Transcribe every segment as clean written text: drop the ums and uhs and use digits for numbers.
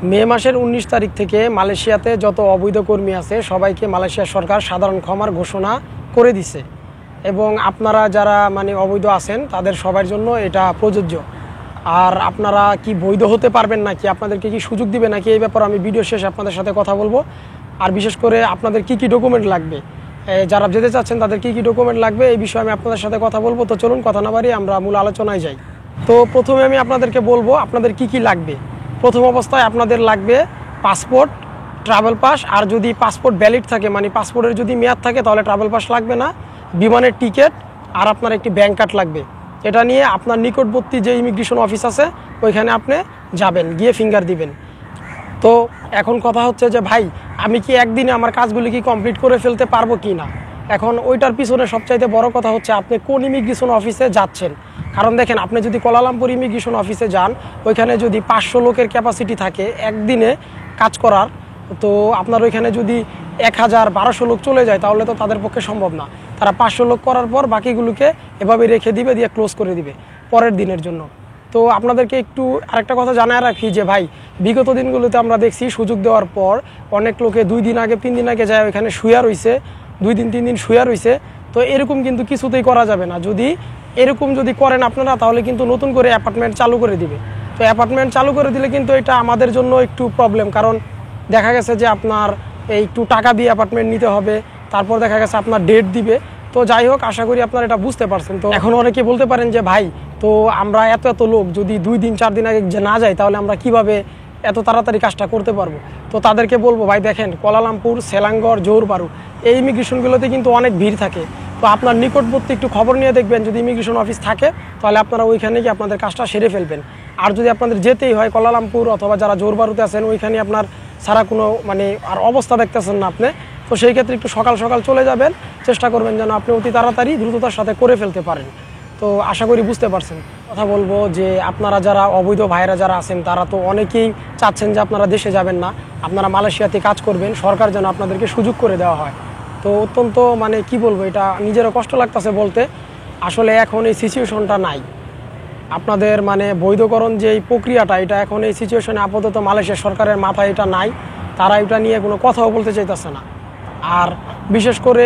মে মাসের ১৯ তারিখ থেকে মালয়েশিয়াতে যত অবৈধ কর্মী আছে সবাইকে মালয়েশিয়া সরকার সাধারণ ক্ষমার ঘোষণা করে দিছে এবং আপনারা যারা অবৈধ আছেন তাদের সবার জন্য এটা প্রযোজ্য। আর আপনারা কি বৈধ হতে পারবেন নাকি, আপনাদেরকে কি সুযোগ দিবে নাকি, এই ব্যাপারে আমি ভিডিও শেষে আপনাদের সাথে কথা বলবো। আর বিশেষ করে আপনাদের কি কি ডকুমেন্ট লাগবে, যারা যেতে চাচ্ছেন তাদের কি কি ডকুমেন্ট লাগবে এই বিষয়ে আমি আপনাদের সাথে কথা বলবো। তো চলুন কথা না বাড়িয়ে আমরা মূল আলোচনায় যাই। তো প্রথমে আমি আপনাদেরকে বলবো আপনাদের কি কি লাগবে। প্রথম অবস্থায় আপনাদের লাগবে পাসপোর্ট, ট্রাভেল পাস, আর যদি পাসপোর্ট ভ্যালিড থাকে পাসপোর্টের যদি মেয়াদ থাকে তাহলে ট্রাভেল পাস লাগবে না, বিমানের টিকিট আর আপনার একটি ব্যাংক কার্ড লাগবে। এটা নিয়ে আপনার নিকটবর্তী যে ইমিগ্রেশন অফিস আছে ওইখানে আপনি যাবেন, গিয়ে ফিঙ্গার দিবেন। তো এখন কথা হচ্ছে যে ভাই আমি কি একদিনে আমার কাজগুলি কি কমপ্লিট করে ফেলতে পারবো কি না। এখন ওইটার পিছনে সবচাইতে বড় কথা হচ্ছে আপনি কোন ইমিগ্রেশন অফিসে যাচ্ছেন। কারণ দেখেন, আপনি যদি কুয়ালালামপুর ইমিগ্রেশন অফিসে যান ওইখানে যদি 500 লোকের ক্যাপাসিটি থাকে একদিনে কাজ করার, তো আপনার ওইখানে যদি 1000-1200 লোক চলে যায় তাহলে তো তাদের পক্ষে সম্ভব না। তারা 500 লোক করার পর বাকিগুলোকে এভাবে রেখে দিবে, দিয়ে ক্লোজ করে দিবে পরের দিনের জন্য। তো আপনাদেরকে একটু আরেকটা কথা জানায় রাখি যে ভাই বিগত দিনগুলোতে আমরা দেখছি সুযোগ দেওয়ার পর অনেক লোকে 2 দিন আগে 3 দিন আগে যায় ওইখানে শুয়া রইছে, 2 দিন 3 দিন শুয়া রইছে। তো এরকম কিন্তু কিছুতেই করা যাবে না। যদি এরকম করেন আপনারা তাহলে কিন্তু নতুন করে অ্যাপার্টমেন্ট চালু করে দিবে। তো অ্যাপার্টমেন্ট চালু করে দিলে কিন্তু এটা আমাদের জন্য একটু প্রবলেম, কারণ দেখা গেছে যে আপনার একটু টাকা দিয়ে অ্যাপার্টমেন্ট নিতে হবে, তারপর দেখা গেছে আপনার ডেট দিবে। তো যাই হোক, আশা করি আপনারা এটা বুঝতে পারছেন। তো এখন অনেকে বলতে পারেন যে ভাই তো আমরা এত লোক যদি 2 দিন 4 দিন আগে না যাই তাহলে আমরা কিভাবে এত তাড়াতাড়ি কাজটা করতে পারবো। তো তাদেরকে বলবো ভাই দেখেন, কুয়ালালামপুর, সেলাঙ্গর, জোহর বারু এই ইমিগ্রেশনগুলোতে কিন্তু অনেক ভিড় থাকে। তো আপনার নিকটবর্তী একটু খবর নিয়ে দেখবেন, যদি ইমিগ্রেশন অফিস থাকে তাহলে আপনারা ওইখানে গিয়ে আপনাদের কাজটা সেরে ফেলবেন। আর যদি আপনাদের যেতেই হয় কুয়ালালামপুর অথবা যারা জোহর বারুতে আছেন ওইখানে আপনার সারা কোনো আর অবস্থা দেখতেছেন না আপনি, তো সেই ক্ষেত্রে একটু সকাল সকাল চলে যাবেন, চেষ্টা করবেন যেন আপনি অতি তাড়াতাড়ি দ্রুততার সাথে করে ফেলতে পারেন। তো আশা করি বুঝতে পারছেন। কথা বলবো যে আপনারা যারা অবৈধ ভাইরা যারা আছেন তারা তো অনেকেই চাচ্ছেন যে আপনারা দেশে যাবেন না, আপনারা মালয়েশিয়াতে কাজ করবেন, সরকার যেন আপনাদেরকে সুযোগ করে দেওয়া হয়। তো অত্যন্ত কি বলবো, এটা নিজেরও কষ্ট লাগতেছে বলতে। আসলে এখন এই সিচুয়েশনটা নাই, আপনাদের বৈধকরণ যে এই প্রক্রিয়াটা এটা এখন এই সিচুয়েশনে আপাতত মালয়েশিয়া সরকারের মাথায় এটা নাই, তারা এটা নিয়ে কোনো কথাও বলতে চাইতেছে না। আর বিশেষ করে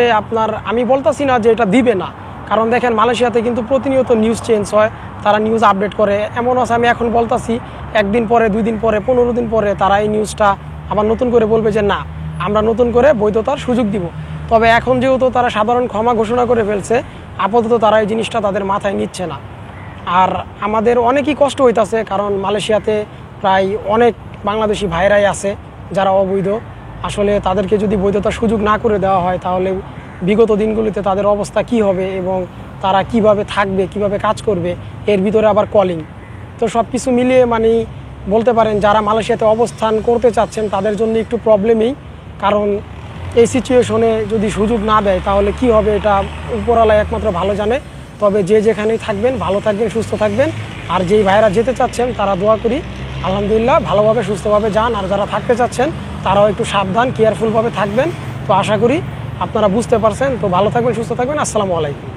আমি বলতেছি না যে এটা দিবে না, কারণ দেখেন মালয়েশিয়াতে কিন্তু প্রতিনিয়ত নিউজ চেঞ্জ হয়, তারা নিউজ আপডেট করে। এমন আছে আমি এখন বলতাছি, 1 দিন পরে 2 দিন পরে 15 দিন পরে তারা এই নিউজটা আবার নতুন করে বলবে যে না আমরা নতুন করে বৈধতার সুযোগ দিব। তবে এখন যেহেতু তারা সাধারণ ক্ষমা ঘোষণা করে ফেলছে, আপাতত তারা এই জিনিসটা তাদের মাথায় নিচ্ছে না। আর আমাদের অনেকই কষ্ট হইতাছে, কারণ মালয়েশিয়াতে প্রায় অনেক বাংলাদেশি ভাইরাই আছে যারা অবৈধ। আসলে তাদেরকে যদি বৈধতার সুযোগ না করে দেওয়া হয় তাহলে বিগত দিনগুলিতে তাদের অবস্থা কি হবে এবং তারা কিভাবে থাকবে, কিভাবে কাজ করবে, এর ভিতরে আবার কলিং। তো সব কিছু মিলিয়ে বলতে পারেন যারা মালয়েশিয়াতে অবস্থান করতে চাচ্ছেন তাদের জন্য একটু প্রবলেমই, কারণ এই সিচুয়েশনে যদি সুযোগ না দেয় তাহলে কি হবে এটা উপরওয়ালা একমাত্র ভালো জানে। তবে যে যেখানেই থাকবেন ভালো থাকবেন, সুস্থ থাকবেন। আর যেই ভাইরা যেতে চাচ্ছেন তারা দোয়া করি আলহামদুলিল্লাহ ভালোভাবে সুস্থভাবে যান, আর যারা থাকতে চাচ্ছেন তারাও একটু সাবধান কেয়ারফুলভাবে থাকবেন। তো আশা করি আপনারা বুঝতে পারছেন। তো ভালো থাকবেন, সুস্থ থাকবেন। আসসালামু আলাইকুম।